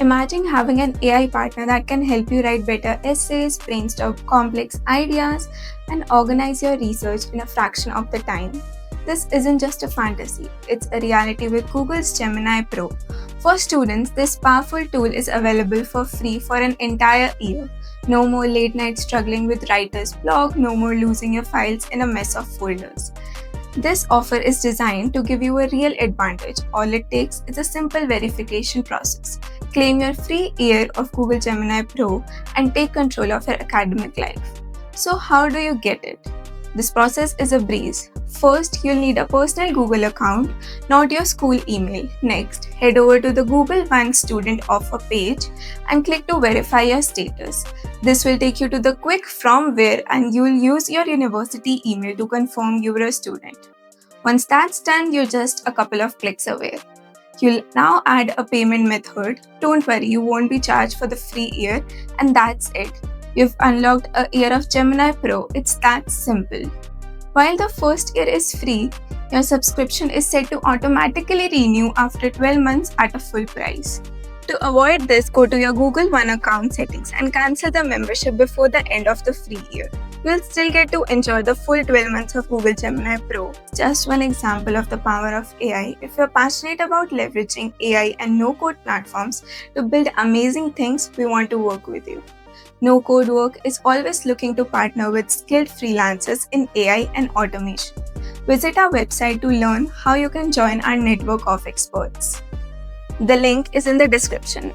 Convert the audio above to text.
Imagine having an AI partner that can help you write better essays, brainstorm complex ideas, and organize your research in a fraction of the time. This isn't just a fantasy, it's a reality with Google's Gemini Pro. For students, this powerful tool is available for free for an entire year. No more late nights struggling with writer's block, no more losing your files in a mess of folders. This offer is designed to give you a real advantage. All it takes is a simple verification process. Claim your free year of Google Gemini Pro and take control of your academic life. So, how do you get it? This process is a breeze. First, you'll need a personal Google account, not your school email. Next, head over to the Google One Student Offer page and click to verify your status. This will take you to the quick from where and you'll use your university email to confirm you're a student. Once that's done, you're just a couple of clicks away. You'll now add a payment method. Don't worry, you won't be charged for the free year, and that's it. You've unlocked a year of Gemini Pro. It's that simple. While the first year is free, your subscription is set to automatically renew after 12 months at a full price. To avoid this, go to your Google One account settings and cancel the membership before the end of the free year. You'll still get to enjoy the full 12 months of Google Gemini Pro. Just one example of the power of AI. If you're passionate about leveraging AI and no-code platforms to build amazing things, we want to work with you. No Code Work is always looking to partner with skilled freelancers in AI and automation. Visit our website to learn how you can join our network of experts. The link is in the description.